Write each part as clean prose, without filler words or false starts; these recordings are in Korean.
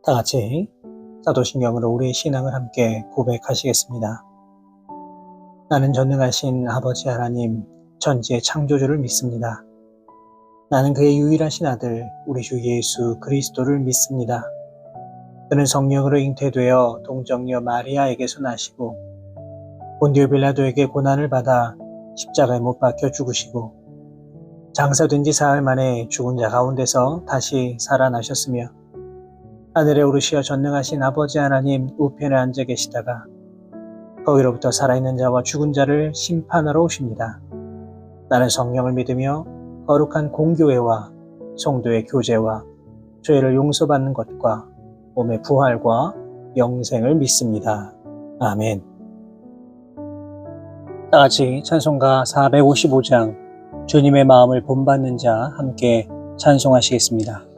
다 같이 사도신경으로 우리의 신앙을 함께 고백하시겠습니다. 나는 전능하신 아버지 하나님, 천지의 창조주를 믿습니다. 나는 그의 유일하신 아들, 우리 주 예수 그리스도를 믿습니다. 그는 성령으로 잉태되어 동정녀 마리아에게서 나시고 본디오 빌라도에게 고난을 받아 십자가에 못 박혀 죽으시고 장사된 지 사흘 만에 죽은 자 가운데서 다시 살아나셨으며 하늘에 오르시어 전능하신 아버지 하나님 우편에 앉아 계시다가 거기로부터 살아있는 자와 죽은 자를 심판하러 오십니다. 나는 성령을 믿으며 거룩한 공교회와 성도의 교제와 죄를 용서받는 것과 몸의 부활과 영생을 믿습니다. 아멘. 다 같이 찬송가 455장 주님의 마음을 본받는 자 함께 찬송하시겠습니다.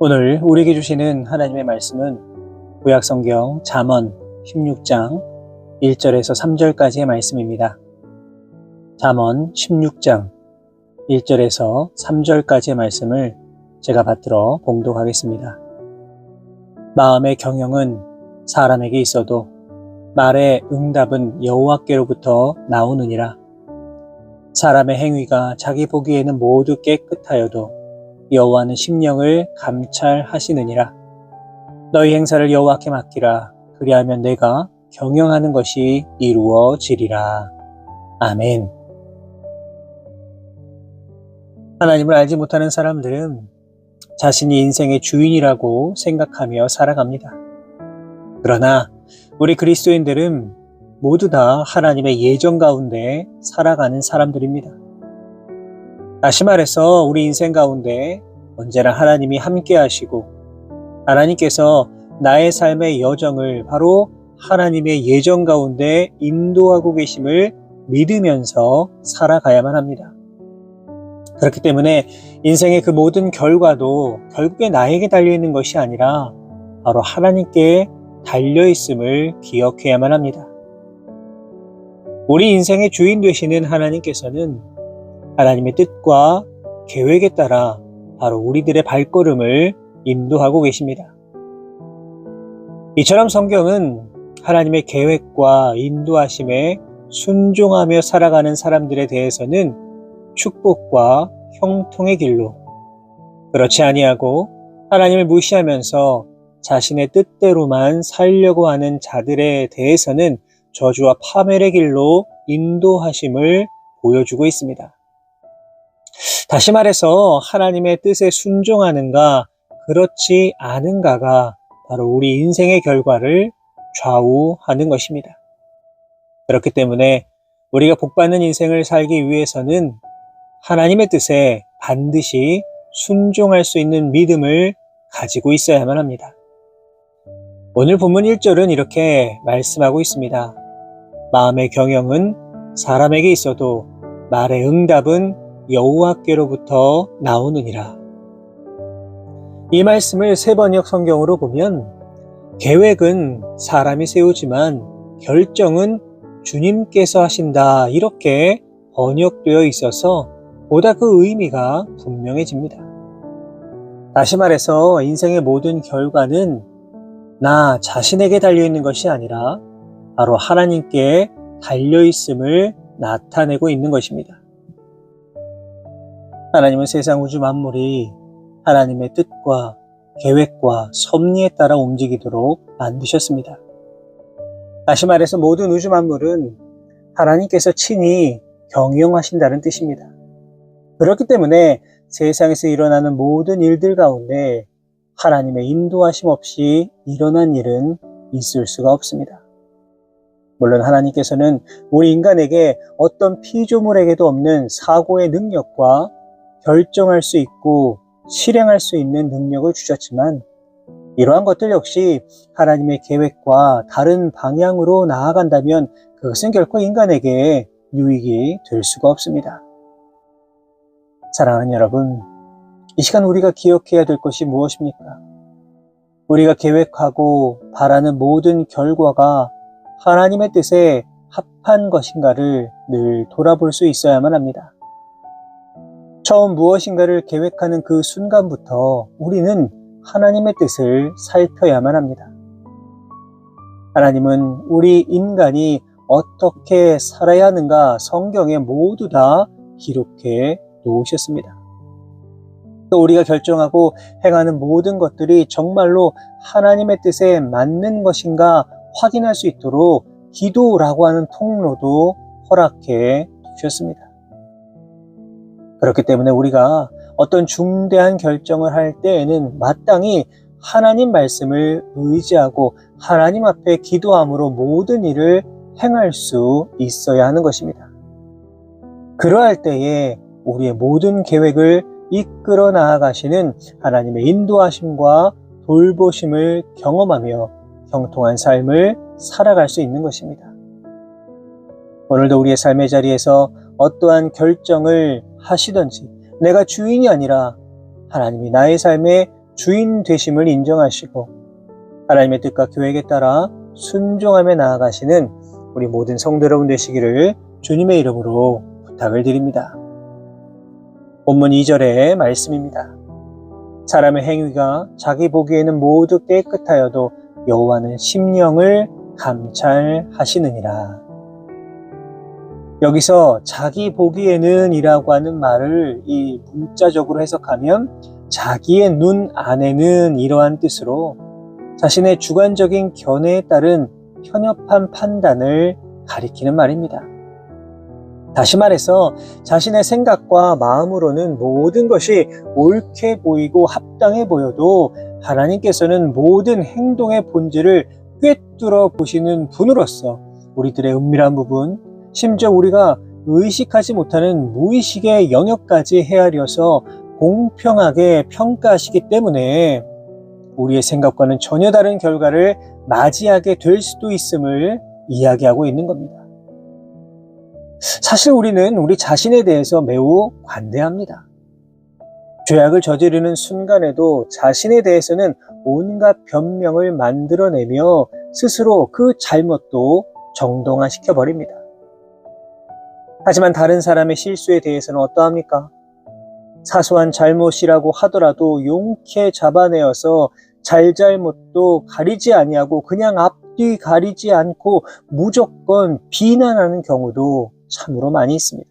오늘 우리에게 주시는 하나님의 말씀은 구약성경 잠언 16장 1절에서 3절까지의 말씀입니다. 잠언 16장 1절에서 3절까지의 말씀을 제가 받들어 봉독하겠습니다. 마음의 경영은 사람에게 있어도 말의 응답은 여호와께로부터 나오느니라. 사람의 행위가 자기 보기에는 모두 깨끗하여도 여호와는 심령을 감찰하시느니라. 너희 행사를 여호와께 맡기라. 그리하면 내가 경영하는 것이 이루어지리라. 아멘. 하나님을 알지 못하는 사람들은 자신이 인생의 주인이라고 생각하며 살아갑니다. 그러나 우리 그리스도인들은 모두 다 하나님의 예정 가운데 살아가는 사람들입니다. 다시 말해서 우리 인생 가운데 언제나 하나님이 함께 하시고 하나님께서 나의 삶의 여정을 바로 하나님의 예정 가운데 인도하고 계심을 믿으면서 살아가야만 합니다. 그렇기 때문에 인생의 그 모든 결과도 결국에 나에게 달려있는 것이 아니라 바로 하나님께 달려있음을 기억해야만 합니다. 우리 인생의 주인 되시는 하나님께서는 하나님의 뜻과 계획에 따라 바로 우리들의 발걸음을 인도하고 계십니다. 이처럼 성경은 하나님의 계획과 인도하심에 순종하며 살아가는 사람들에 대해서는 축복과 형통의 길로, 그렇지 아니하고 하나님을 무시하면서 자신의 뜻대로만 살려고 하는 자들에 대해서는 저주와 파멸의 길로 인도하심을 보여주고 있습니다. 다시 말해서 하나님의 뜻에 순종하는가 그렇지 않은가가 바로 우리 인생의 결과를 좌우하는 것입니다. 그렇기 때문에 우리가 복받는 인생을 살기 위해서는 하나님의 뜻에 반드시 순종할 수 있는 믿음을 가지고 있어야만 합니다. 오늘 본문 1절은 이렇게 말씀하고 있습니다. 마음의 경영은 사람에게 있어도 말의 응답은 여호와께로부터 나오느니라. 이 말씀을 세번역 성경으로 보면 계획은 사람이 세우지만 결정은 주님께서 하신다 이렇게 번역되어 있어서 보다 그 의미가 분명해집니다. 다시 말해서 인생의 모든 결과는 나 자신에게 달려있는 것이 아니라 바로 하나님께 달려있음을 나타내고 있는 것입니다. 하나님은 세상 우주 만물이 하나님의 뜻과 계획과 섭리에 따라 움직이도록 만드셨습니다. 다시 말해서 모든 우주 만물은 하나님께서 친히 경영하신다는 뜻입니다. 그렇기 때문에 세상에서 일어나는 모든 일들 가운데 하나님의 인도하심 없이 일어난 일은 있을 수가 없습니다. 물론 하나님께서는 우리 인간에게 어떤 피조물에게도 없는 사고의 능력과 결정할 수 있고 실행할 수 있는 능력을 주셨지만 이러한 것들 역시 하나님의 계획과 다른 방향으로 나아간다면 그것은 결코 인간에게 유익이 될 수가 없습니다. 사랑하는 여러분, 이 시간 우리가 기억해야 될 것이 무엇입니까? 우리가 계획하고 바라는 모든 결과가 하나님의 뜻에 합한 것인가를 늘 돌아볼 수 있어야만 합니다. 처음 무엇인가를 계획하는 그 순간부터 우리는 하나님의 뜻을 살펴야만 합니다. 하나님은 우리 인간이 어떻게 살아야 하는가 성경에 모두 다 기록해 놓으셨습니다. 또 우리가 결정하고 행하는 모든 것들이 정말로 하나님의 뜻에 맞는 것인가 확인할 수 있도록 기도라고 하는 통로도 허락해 주셨습니다. 그렇기 때문에 우리가 어떤 중대한 결정을 할 때에는 마땅히 하나님 말씀을 의지하고 하나님 앞에 기도함으로 모든 일을 행할 수 있어야 하는 것입니다. 그러할 때에 우리의 모든 계획을 이끌어 나아가시는 하나님의 인도하심과 돌보심을 경험하며 형통한 삶을 살아갈 수 있는 것입니다. 오늘도 우리의 삶의 자리에서 어떠한 결정을 하시든지 내가 주인이 아니라 하나님이 나의 삶의 주인 되심을 인정하시고 하나님의 뜻과 계획에 따라 순종하며 나아가시는 우리 모든 성도 여러분 되시기를 주님의 이름으로 부탁을 드립니다. 본문 2절의 말씀입니다. 사람의 행위가 자기 보기에는 모두 깨끗하여도 여호와는 심령을 감찰하시느니라. 여기서 자기 보기에는 이라고 하는 말을 이 문자적으로 해석하면 자기의 눈 안에는 이러한 뜻으로 자신의 주관적인 견해에 따른 편협한 판단을 가리키는 말입니다. 다시 말해서 자신의 생각과 마음으로는 모든 것이 옳게 보이고 합당해 보여도 하나님께서는 모든 행동의 본질을 꿰뚫어 보시는 분으로서 우리들의 은밀한 부분, 심지어 우리가 의식하지 못하는 무의식의 영역까지 헤아려서 공평하게 평가하시기 때문에 우리의 생각과는 전혀 다른 결과를 맞이하게 될 수도 있음을 이야기하고 있는 겁니다. 사실 우리는 우리 자신에 대해서 매우 관대합니다. 죄악을 저지르는 순간에도 자신에 대해서는 온갖 변명을 만들어내며 스스로 그 잘못도 정당화시켜버립니다. 하지만 다른 사람의 실수에 대해서는 어떠합니까? 사소한 잘못이라고 하더라도 용케 잡아내어서 잘잘못도 가리지 아니하고 그냥 앞뒤 가리지 않고 무조건 비난하는 경우도 참으로 많이 있습니다.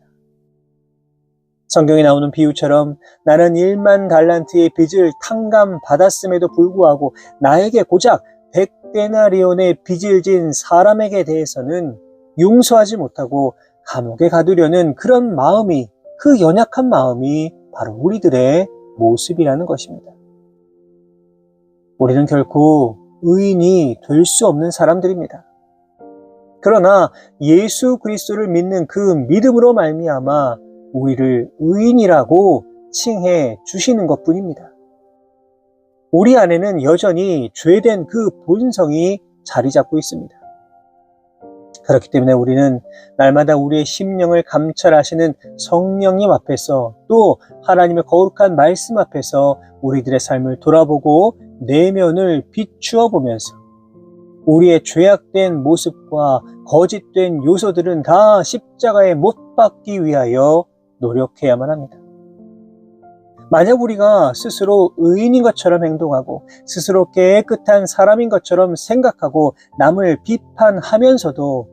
성경에 나오는 비유처럼 나는 1만 달란트의 빚을 탕감받았음에도 불구하고 나에게 고작 100데나리온의 빚을 진 사람에게 대해서는 용서하지 못하고 감옥에 가두려는 그런 마음이, 그 연약한 마음이 바로 우리들의 모습이라는 것입니다. 우리는 결코 의인이 될 수 없는 사람들입니다. 그러나 예수 그리스도를 믿는 그 믿음으로 말미암아 우리를 의인이라고 칭해 주시는 것뿐입니다. 우리 안에는 여전히 죄된 그 본성이 자리 잡고 있습니다. 그렇기 때문에 우리는 날마다 우리의 심령을 감찰하시는 성령님 앞에서 또 하나님의 거룩한 말씀 앞에서 우리들의 삶을 돌아보고 내면을 비추어 보면서 우리의 죄악된 모습과 거짓된 요소들은 다 십자가에 못 박기 위하여 노력해야만 합니다. 만약 우리가 스스로 의인인 것처럼 행동하고 스스로 깨끗한 사람인 것처럼 생각하고 남을 비판하면서도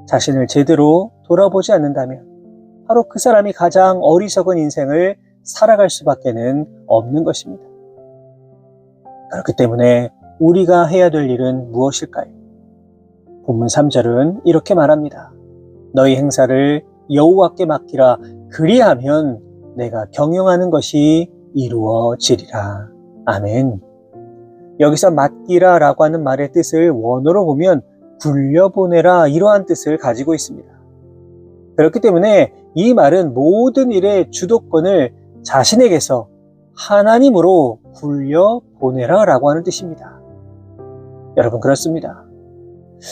자신을 제대로 돌아보지 않는다면 바로 그 사람이 가장 어리석은 인생을 살아갈 수밖에는 없는 것입니다. 그렇기 때문에 우리가 해야 될 일은 무엇일까요? 본문 3절은 이렇게 말합니다. 너희 행사를 여호와께 맡기라. 그리하면 내가 경영하는 것이 이루어지리라. 아멘. 여기서 맡기라 라고 하는 말의 뜻을 원어로 보면 굴려보내라 이러한 뜻을 가지고 있습니다. 그렇기 때문에 이 말은 모든 일의 주도권을 자신에게서 하나님으로 굴려보내라 라고 하는 뜻입니다. 여러분 그렇습니다.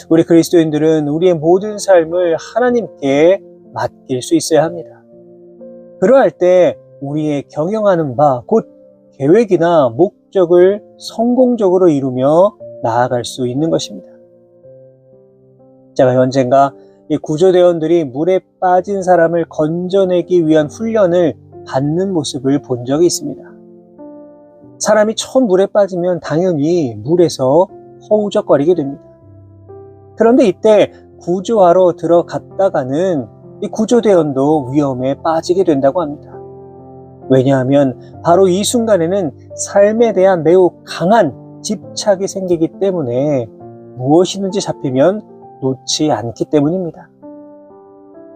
우리 그리스도인들은 우리의 모든 삶을 하나님께 맡길 수 있어야 합니다. 그러할 때 우리의 경영하는 바, 곧 계획이나 목적을 성공적으로 이루며 나아갈 수 있는 것입니다. 제가 언젠가 이 구조대원들이 물에 빠진 사람을 건져내기 위한 훈련을 받는 모습을 본 적이 있습니다. 사람이 처음 물에 빠지면 당연히 물에서 허우적거리게 됩니다. 그런데 이때 구조하러 들어갔다가는 이 구조대원도 위험에 빠지게 된다고 합니다. 왜냐하면 바로 이 순간에는 삶에 대한 매우 강한 집착이 생기기 때문에 무엇이든지 잡히면 놓지 않기 때문입니다.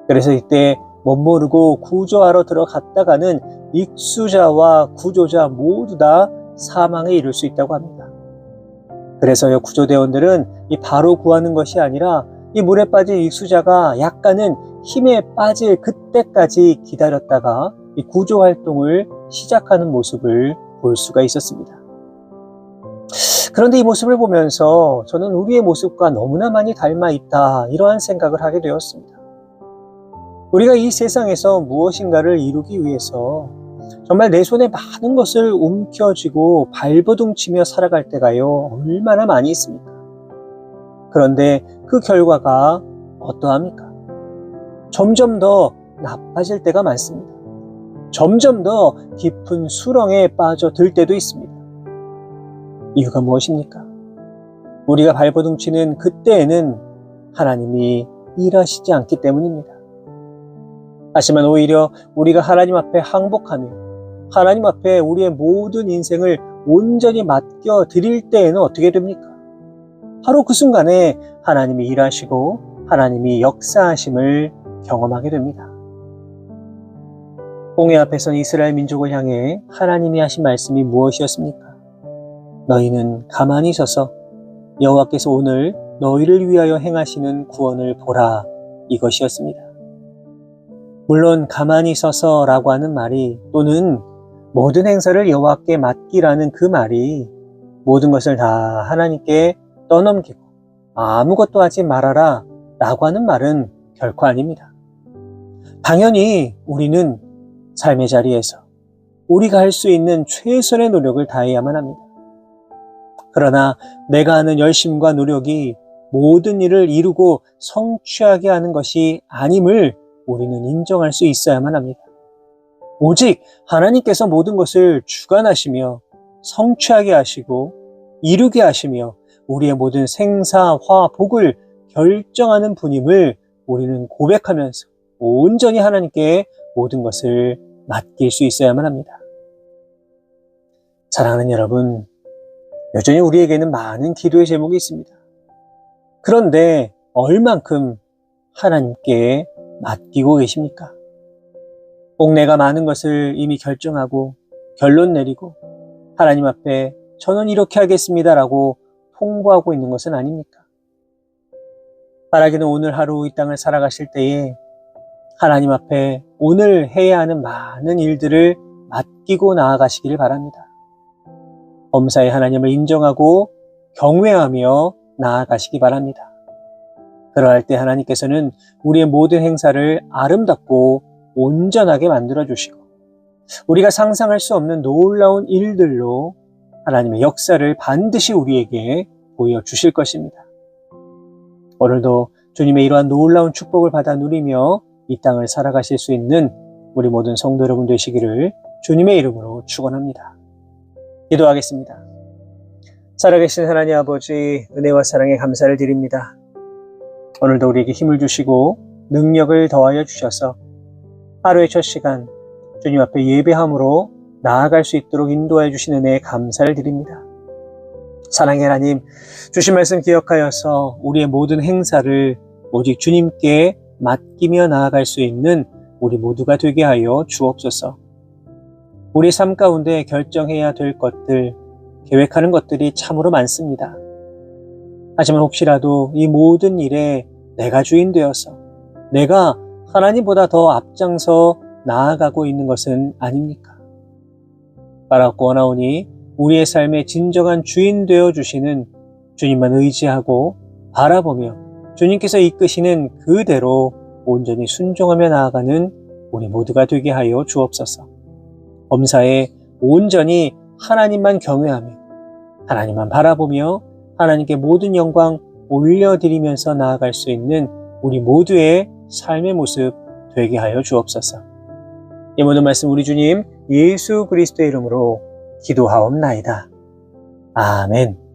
그래서 이때 못 모르고 구조하러 들어갔다가는 익수자와 구조자 모두 다 사망에 이를 수 있다고 합니다. 그래서 구조대원들은 이 바로 구하는 것이 아니라 이 물에 빠진 익수자가 약간은 힘에 빠질 그때까지 기다렸다가 이 구조 활동을 시작하는 모습을 볼 수가 있었습니다. 그런데 이 모습을 보면서 저는 우리의 모습과 너무나 많이 닮아 있다 이러한 생각을 하게 되었습니다. 우리가 이 세상에서 무엇인가를 이루기 위해서 정말 내 손에 많은 것을 움켜쥐고 발버둥치며 살아갈 때가요 얼마나 많이 있습니까? 그런데 그 결과가 어떠합니까? 점점 더 나빠질 때가 많습니다. 점점 더 깊은 수렁에 빠져들 때도 있습니다. 이유가 무엇입니까? 우리가 발버둥치는 그때에는 하나님이 일하시지 않기 때문입니다. 하지만 오히려 우리가 하나님 앞에 항복하며 하나님 앞에 우리의 모든 인생을 온전히 맡겨 드릴 때에는 어떻게 됩니까? 바로 그 순간에 하나님이 일하시고 하나님이 역사하심을 경험하게 됩니다. 홍해 앞에 선 이스라엘 민족을 향해 하나님이 하신 말씀이 무엇이었습니까? 너희는 가만히 서서 여호와께서 오늘 너희를 위하여 행하시는 구원을 보라, 이것이었습니다. 물론 가만히 서서라고 하는 말이, 또는 모든 행사를 여호와께 맡기라는 그 말이 모든 것을 다 하나님께 떠넘기고 아무것도 하지 말아라 라고 하는 말은 결코 아닙니다. 당연히 우리는 삶의 자리에서 우리가 할 수 있는 최선의 노력을 다해야만 합니다. 그러나 내가 하는 열심과 노력이 모든 일을 이루고 성취하게 하는 것이 아님을 우리는 인정할 수 있어야만 합니다. 오직 하나님께서 모든 것을 주관하시며 성취하게 하시고 이루게 하시며 우리의 모든 생사화 복을 결정하는 분임을 우리는 고백하면서 온전히 하나님께 모든 것을 맡길 수 있어야만 합니다. 사랑하는 여러분, 여전히 우리에게는 많은 기도의 제목이 있습니다. 그런데 얼만큼 하나님께 맡기고 계십니까? 꼭 내가 많은 것을 이미 결정하고 결론 내리고 하나님 앞에 저는 이렇게 하겠습니다라고 통보하고 있는 것은 아닙니까? 바라기는 오늘 하루 이 땅을 살아가실 때에 하나님 앞에 오늘 해야 하는 많은 일들을 맡기고 나아가시기를 바랍니다. 범사에 하나님을 인정하고 경외하며 나아가시기 바랍니다. 그러할 때 하나님께서는 우리의 모든 행사를 아름답고 온전하게 만들어주시고 우리가 상상할 수 없는 놀라운 일들로 하나님의 역사를 반드시 우리에게 보여주실 것입니다. 오늘도 주님의 이러한 놀라운 축복을 받아 누리며 이 땅을 살아가실 수 있는 우리 모든 성도 여러분 되시기를 주님의 이름으로 축원합니다. 기도하겠습니다. 살아계신 하나님 아버지, 은혜와 사랑에 감사를 드립니다. 오늘도 우리에게 힘을 주시고 능력을 더하여 주셔서 하루의 첫 시간 주님 앞에 예배함으로 나아갈 수 있도록 인도하여 주신 은혜에 감사를 드립니다. 사랑의 하나님, 주신 말씀 기억하여서 우리의 모든 행사를 오직 주님께 맡기며 나아갈 수 있는 우리 모두가 되게 하여 주옵소서. 우리 삶 가운데 결정해야 될 것들, 계획하는 것들이 참으로 많습니다. 하지만 혹시라도 이 모든 일에 내가 주인 되어서 내가 하나님보다 더 앞장서 나아가고 있는 것은 아닙니까? 바라고 원하오니 우리의 삶의 진정한 주인 되어 주시는 주님만 의지하고 바라보며 주님께서 이끄시는 그대로 온전히 순종하며 나아가는 우리 모두가 되게 하여 주옵소서. 범사에 온전히 하나님만 경외하며 하나님만 바라보며 하나님께 모든 영광 올려드리면서 나아갈 수 있는 우리 모두의 삶의 모습 되게 하여 주옵소서. 이 모든 말씀 우리 주님 예수 그리스도의 이름으로 기도하옵나이다. 아멘.